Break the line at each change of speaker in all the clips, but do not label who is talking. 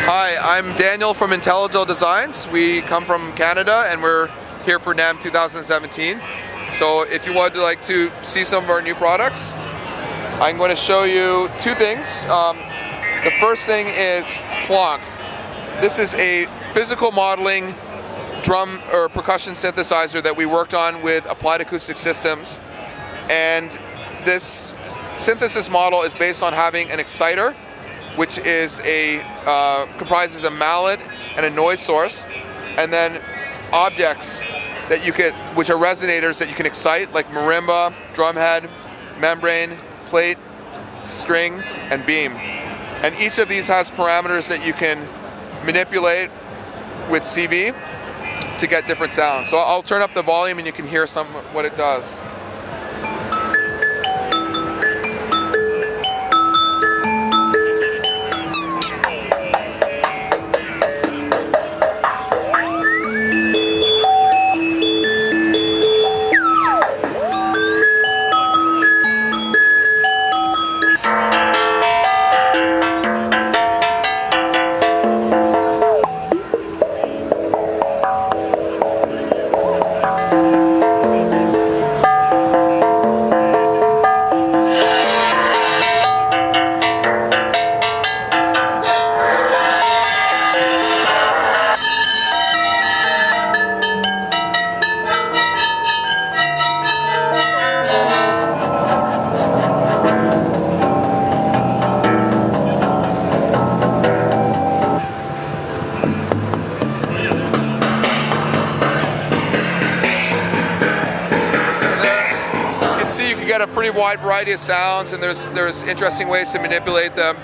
Hi, I'm Daniel from Intellijel Designs. We come from Canada and we're here for NAMM 2017. So if you would like to see some of our new products, I'm going to show you two things. The first thing is Plonk. This is a physical modeling drum or percussion synthesizer that we worked on with Applied Acoustic Systems. And this synthesis model is based on having an exciter, which is comprises a mallet and a noise source, and then objects that you can, which are resonators that you can excite, like marimba, drumhead, membrane, plate, string, and beam. And each of these has parameters that you can manipulate with CV to get different sounds. So I'll turn up the volume and you can hear what it does. Get a pretty wide variety of sounds, and there's interesting ways to manipulate them.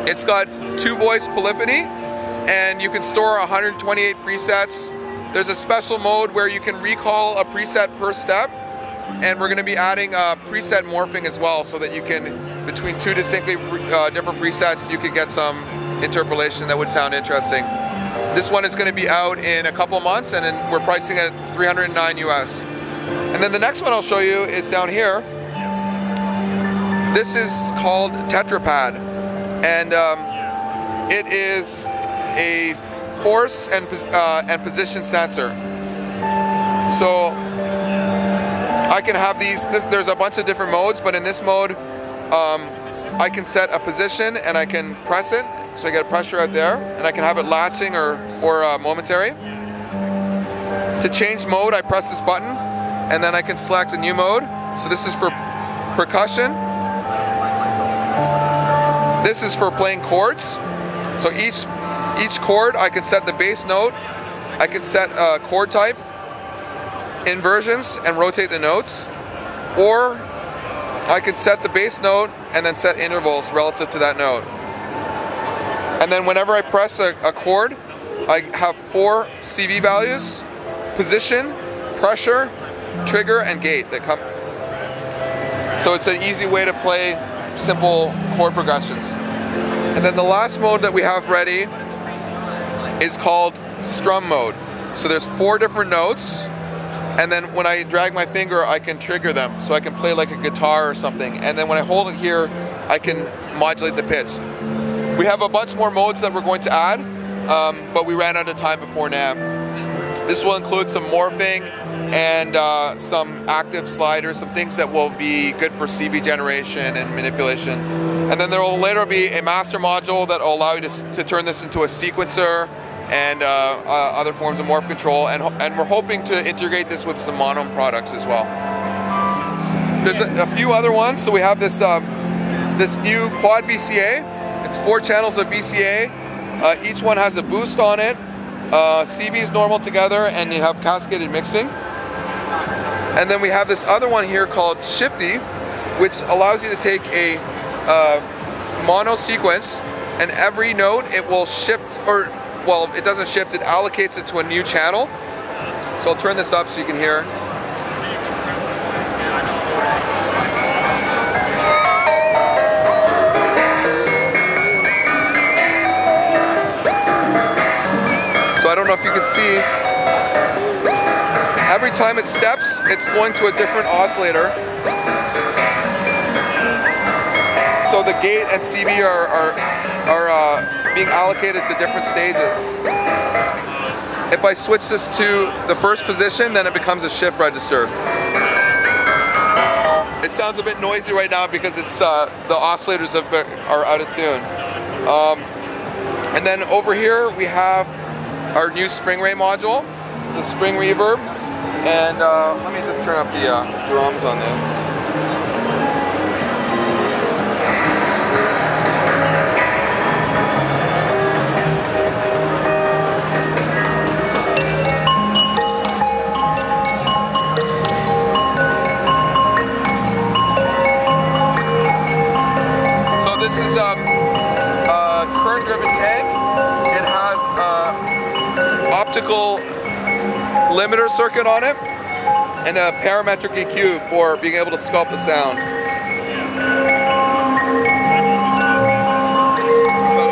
It's got 2-voice polyphony, and you can store 128 presets. There's a special mode where you can recall a preset per step, and we're going to be adding preset morphing as well, so that you can, between two distinctly different presets, you could get some interpolation that would sound interesting. This one is going to be out in a couple months, and then we're pricing it at $309 US. And then the next one I'll show you is down here. This is called Tetrapad, and it is a force and position sensor. So I can have these. There's a bunch of different modes, but in this mode, I can set a position and I can press it, so I get pressure out there, and I can have it latching or momentary. To change mode, I press this button, and then I can select a new mode. So this is for percussion. This is for playing chords. So each chord, I can set the bass note. I can set a chord type, inversions, and rotate the notes. Or I can set the bass note and then set intervals relative to that note. And then whenever I press a chord, I have 4 CV values: position, pressure, trigger, and gate that come. So it's an easy way to play simple chord progressions. And then the last mode that we have ready is called strum mode. So there's 4 different notes, and then when I drag my finger, I can trigger them. So I can play like a guitar or something. And then when I hold it here, I can modulate the pitch. We have a bunch more modes that we're going to add, but we ran out of time before NAMM. This will include some morphing and some active sliders, some things that will be good for CV generation and manipulation. And then there will later be a master module that will allow you to turn this into a sequencer and other forms of morph control, and we're hoping to integrate this with some NAMM products as well. There's a few other ones. So we have this this new quad VCA. It's 4 channels of VCA. Each one has a boost on it. CV is normal together, and you have cascaded mixing. And then we have this other one here called Shifty, which allows you to take a mono sequence, and every note it will shift, or well, it doesn't shift, it allocates it to a new channel. So I'll turn this up so you can hear. So I don't know if you can see. Every time it steps, it's going to a different oscillator. So the gate and CV are being allocated to different stages. If I switch this to the first position, then it becomes a shift register. It sounds a bit noisy right now because it's the oscillators are out of tune. And then over here we have our new spring rate module. It's a spring reverb, and let me just turn up the drums on this. Optical limiter circuit on it and a parametric EQ for being able to sculpt the sound. Got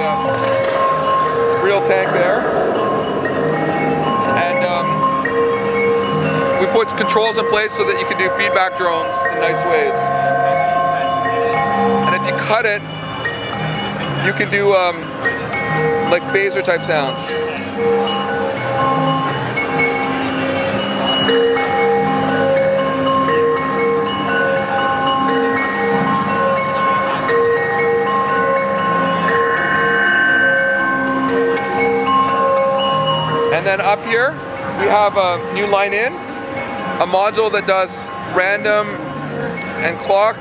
a real tank there, and we put controls in place so that you can do feedback drones in nice ways. And if you cut it, you can do like phaser type sounds. And then up here, we have a new line in, a module that does random and clock,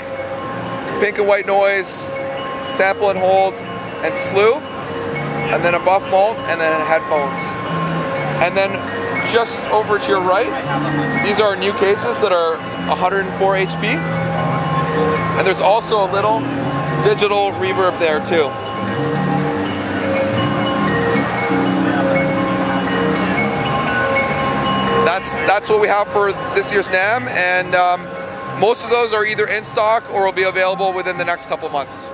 pink and white noise, sample and hold, and slew, and then a buff mult, and then headphones. And then just over to your right, these are new cases that are 104 HP. And there's also a little digital reverb there too. That's what we have for this year's NAMM, and most of those are either in stock or will be available within the next couple months.